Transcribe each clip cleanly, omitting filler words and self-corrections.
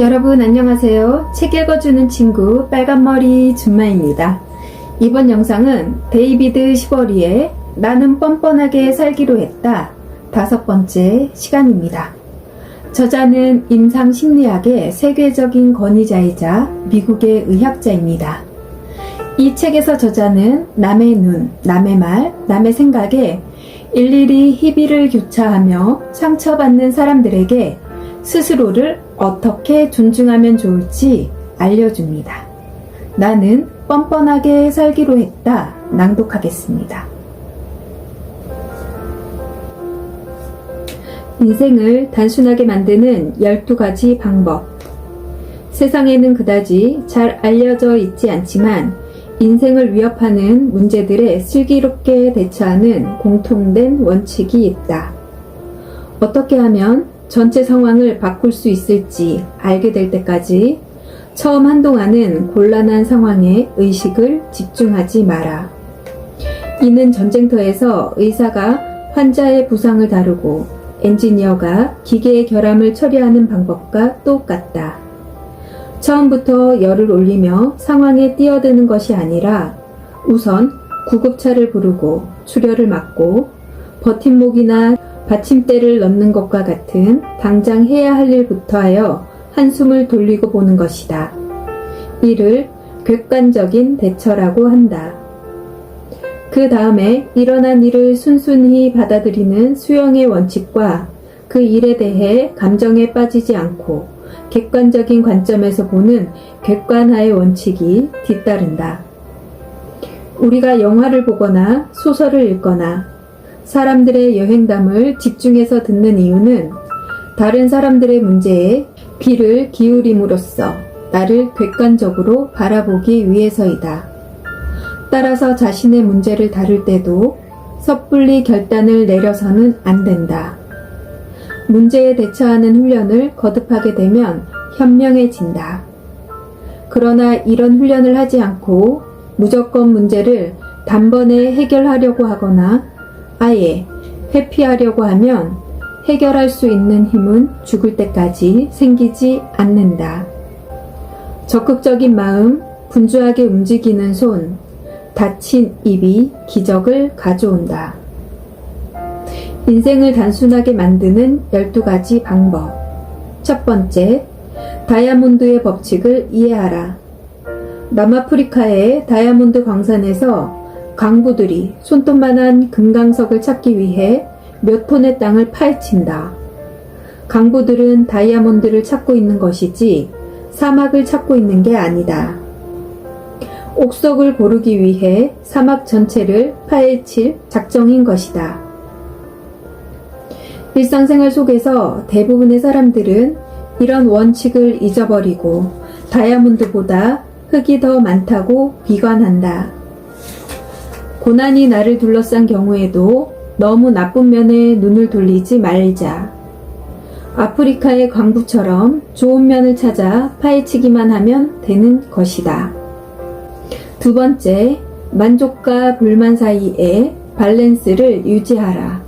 여러분 안녕하세요. 책 읽어주는 친구 빨간머리 준마입니다. 이번 영상은 데이비드 시버리의 나는 뻔뻔하게 살기로 했다 5번째 시간입니다. 저자는 임상심리학의 세계적인 권위자이자 미국의 의학자입니다. 이 책에서 저자는 남의 눈, 남의 말, 남의 생각에 일일이 희비를 교차하며 상처받는 사람들에게 스스로를 어떻게 존중하면 좋을지 알려줍니다. 나는 뻔뻔하게 살기로 했다. 낭독하겠습니다. 인생을 단순하게 만드는 12가지 방법. 세상에는 그다지 잘 알려져 있지 않지만 인생을 위협하는 문제들에 슬기롭게 대처하는 공통된 원칙이 있다. 어떻게 하면 전체 상황을 바꿀 수 있을지 알게 될 때까지 처음 한동안은 곤란한 상황에 의식을 집중하지 마라. 이는 전쟁터에서 의사가 환자의 부상을 다루고 엔지니어가 기계의 결함을 처리하는 방법과 똑같다. 처음부터 열을 올리며 상황에 뛰어드는 것이 아니라 우선 구급차를 부르고 출혈을 막고 버팀목이나 받침대를 넣는 것과 같은 당장 해야 할 일부터 하여 한숨을 돌리고 보는 것이다. 이를 객관적인 대처라고 한다. 그 다음에 일어난 일을 순순히 받아들이는 수용의 원칙과 그 일에 대해 감정에 빠지지 않고 객관적인 관점에서 보는 객관화의 원칙이 뒤따른다. 우리가 영화를 보거나 소설을 읽거나 사람들의 여행담을 집중해서 듣는 이유는 다른 사람들의 문제에 귀를 기울임으로써 나를 객관적으로 바라보기 위해서이다. 따라서 자신의 문제를 다룰 때도 섣불리 결단을 내려서는 안 된다. 문제에 대처하는 훈련을 거듭하게 되면 현명해진다. 그러나 이런 훈련을 하지 않고 무조건 문제를 단번에 해결하려고 하거나 아예 회피하려고 하면 해결할 수 있는 힘은 죽을 때까지 생기지 않는다. 적극적인 마음, 분주하게 움직이는 손, 닫힌 입이 기적을 가져온다. 인생을 단순하게 만드는 12가지 방법. 첫 번째, 다이아몬드의 법칙을 이해하라. 남아프리카의 다이아몬드 광산에서 강부들이 손톱만한 금강석을 찾기 위해 몇 톤의 땅을 파헤친다. 강부들은 다이아몬드를 찾고 있는 것이지 사막을 찾고 있는 게 아니다. 옥석을 고르기 위해 사막 전체를 파헤칠 작정인 것이다. 일상생활 속에서 대부분의 사람들은 이런 원칙을 잊어버리고 다이아몬드보다 흙이 더 많다고 비관한다. 고난이 나를 둘러싼 경우에도 너무 나쁜 면에 눈을 돌리지 말자. 아프리카의 광부처럼 좋은 면을 찾아 파헤치기만 하면 되는 것이다. 두 번째, 만족과 불만 사이에 밸런스를 유지하라.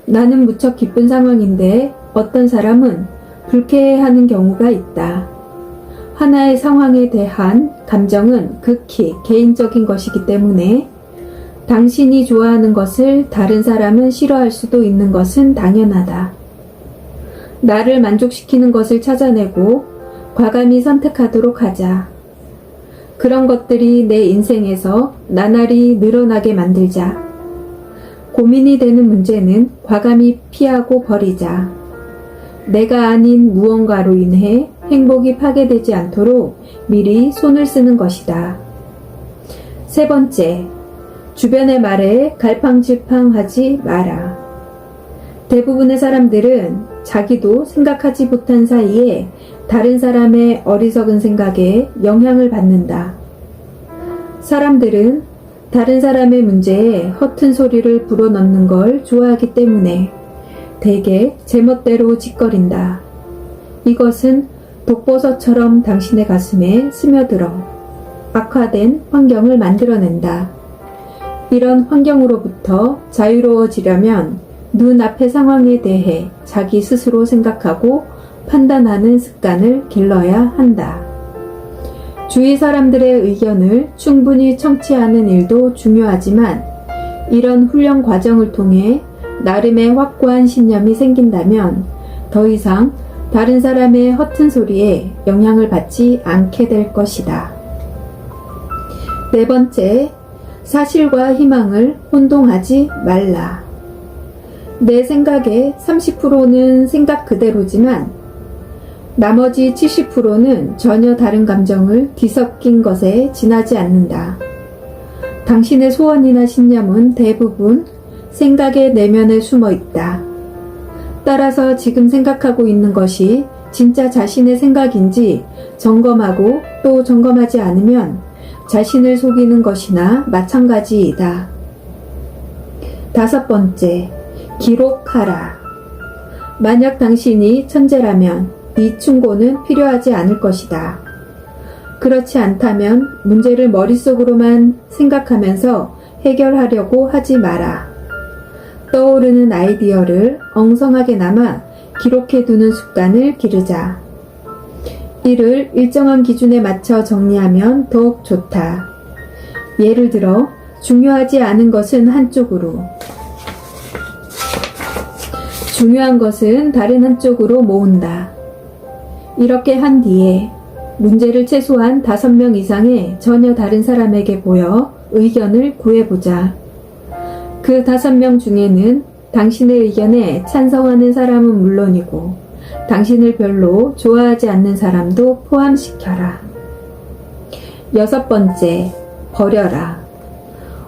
나는 무척 기쁜 상황인데 어떤 사람은 불쾌해하는 경우가 있다. 하나의 상황에 대한 감정은 극히 개인적인 것이기 때문에 당신이 좋아하는 것을 다른 사람은 싫어할 수도 있는 것은 당연하다. 나를 만족시키는 것을 찾아내고 과감히 선택하도록 하자. 그런 것들이 내 인생에서 나날이 늘어나게 만들자. 고민이 되는 문제는 과감히 피하고 버리자. 내가 아닌 무언가로 인해 행복이 파괴되지 않도록 미리 손을 쓰는 것이다. 세 번째, 주변의 말에 갈팡질팡하지 마라. 대부분의 사람들은 자기도 생각하지 못한 사이에 다른 사람의 어리석은 생각에 영향을 받는다. 사람들은 다른 사람의 문제에 허튼 소리를 불어넣는 걸 좋아하기 때문에 대개 제멋대로 짓거린다. 이것은 독버섯처럼 당신의 가슴에 스며들어 악화된 환경을 만들어낸다. 이런 환경으로부터 자유로워지려면 눈앞의 상황에 대해 자기 스스로 생각하고 판단하는 습관을 길러야 한다. 주위 사람들의 의견을 충분히 청취하는 일도 중요하지만 이런 훈련 과정을 통해 나름의 확고한 신념이 생긴다면 더 이상 다른 사람의 허튼 소리에 영향을 받지 않게 될 것이다. 네 번째, 사실과 희망을 혼동하지 말라. 내 생각의 30%는 생각 그대로지만 나머지 70%는 전혀 다른 감정을 뒤섞인 것에 지나지 않는다. 당신의 소원이나 신념은 대부분 생각의 내면에 숨어 있다. 따라서 지금 생각하고 있는 것이 진짜 자신의 생각인지 점검하고 또 점검하지 않으면 자신을 속이는 것이나 마찬가지이다. 다섯 번째, 기록하라. 만약 당신이 천재라면 이 충고는 필요하지 않을 것이다. 그렇지 않다면 문제를 머릿속으로만 생각하면서 해결하려고 하지 마라. 떠오르는 아이디어를 엉성하게나마 기록해두는 습관을 기르자. 이를 일정한 기준에 맞춰 정리하면 더욱 좋다. 예를 들어 중요하지 않은 것은 한쪽으로, 중요한 것은 다른 한쪽으로 모은다. 이렇게 한 뒤에 문제를 최소한 5명 이상의 전혀 다른 사람에게 보여 의견을 구해보자. 그 5명 중에는 당신의 의견에 찬성하는 사람은 물론이고 당신을 별로 좋아하지 않는 사람도 포함시켜라. 여섯 번째, 버려라.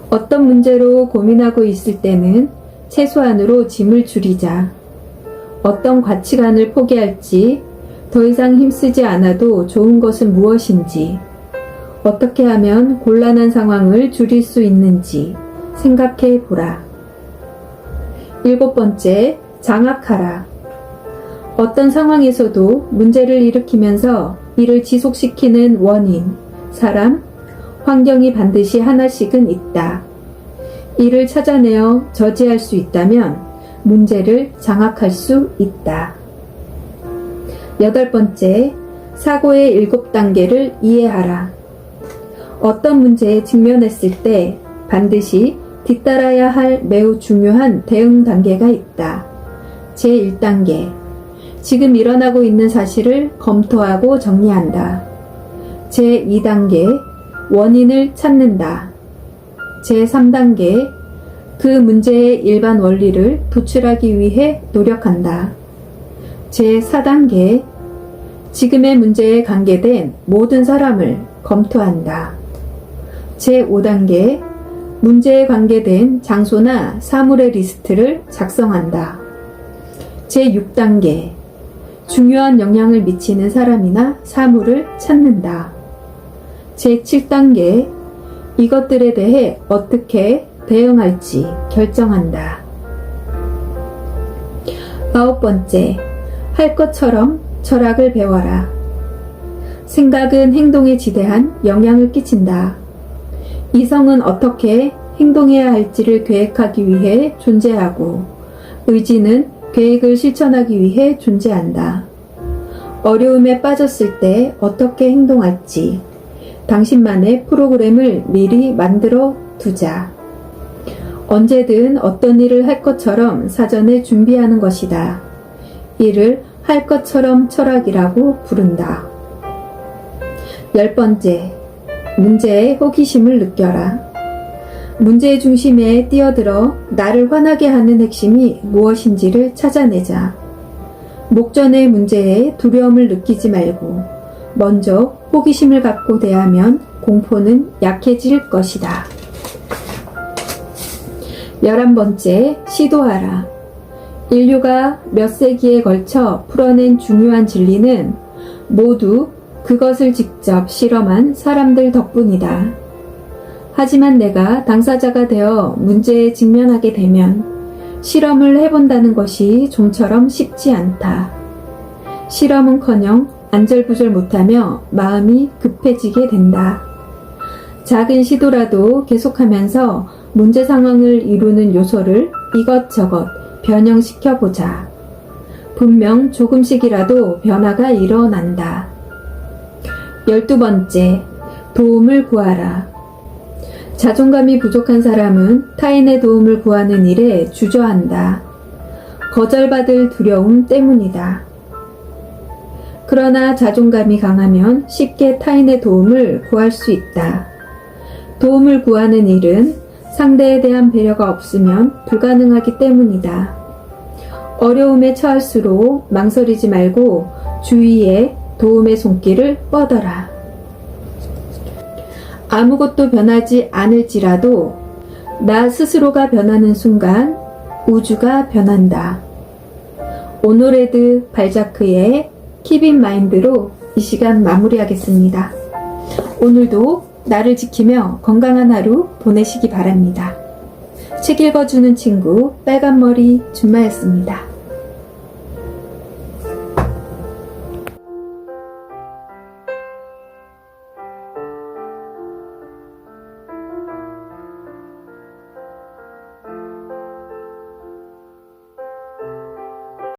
어떤 문제로 고민하고 있을 때는 최소한으로 짐을 줄이자. 어떤 가치관을 포기할지, 더 이상 힘쓰지 않아도 좋은 것은 무엇인지, 어떻게 하면 곤란한 상황을 줄일 수 있는지 생각해 보라. 일곱 번째, 장악하라. 어떤 상황에서도 문제를 일으키면서 이를 지속시키는 원인, 사람, 환경이 반드시 하나씩은 있다. 이를 찾아내어 저지할 수 있다면 문제를 장악할 수 있다. 여덟 번째, 사고의 7단계를 이해하라. 어떤 문제에 직면했을 때 반드시 뒤따라야 할 매우 중요한 대응 단계가 있다. 제1단계, 지금 일어나고 있는 사실을 검토하고 정리한다. 제2단계, 원인을 찾는다. 제3단계, 그 문제의 일반 원리를 도출하기 위해 노력한다. 제4단계, 지금의 문제에 관계된 모든 사람을 검토한다. 제5단계, 문제에 관계된 장소나 사물의 리스트를 작성한다. 제6단계, 중요한 영향을 미치는 사람이나 사물을 찾는다. 제7단계, 이것들에 대해 어떻게 대응할지 결정한다. 아홉 번째, 할 것처럼 철학을 배워라. 생각은 행동에 지대한 영향을 끼친다. 이성은 어떻게 행동해야 할지를 계획하기 위해 존재하고, 의지는 계획을 실천하기 위해 존재한다. 어려움에 빠졌을 때 어떻게 행동할지, 당신만의 프로그램을 미리 만들어 두자. 언제든 어떤 일을 할 것처럼 사전에 준비하는 것이다. 이를 할 것처럼 철학이라고 부른다. 열 번째, 문제에 호기심을 느껴라. 문제의 중심에 뛰어들어 나를 화나게 하는 핵심이 무엇인지를 찾아내자. 목전의 문제에 두려움을 느끼지 말고 먼저 호기심을 갖고 대하면 공포는 약해질 것이다. 11번째, 시도하라. 인류가 몇 세기에 걸쳐 풀어낸 중요한 진리는 모두 그것을 직접 실험한 사람들 덕분이다. 하지만 내가 당사자가 되어 문제에 직면하게 되면 실험을 해본다는 것이 좀처럼 쉽지 않다. 실험은커녕 안절부절 못하며 마음이 급해지게 된다. 작은 시도라도 계속하면서 문제 상황을 이루는 요소를 이것저것 변형시켜보자. 분명 조금씩이라도 변화가 일어난다. 12번째, 도움을 구하라. 자존감이 부족한 사람은 타인의 도움을 구하는 일에 주저한다. 거절받을 두려움 때문이다. 그러나 자존감이 강하면 쉽게 타인의 도움을 구할 수 있다. 도움을 구하는 일은 상대에 대한 배려가 없으면 불가능하기 때문이다. 어려움에 처할수록 망설이지 말고 주위에 도움의 손길을 뻗어라. 아무것도 변하지 않을지라도 나 스스로가 변하는 순간 우주가 변한다. 오노레드 발자크의 Keep in Mind로 이 시간 마무리하겠습니다. 오늘도 나를 지키며 건강한 하루 보내시기 바랍니다. 책 읽어주는 친구 빨간머리 준마였습니다.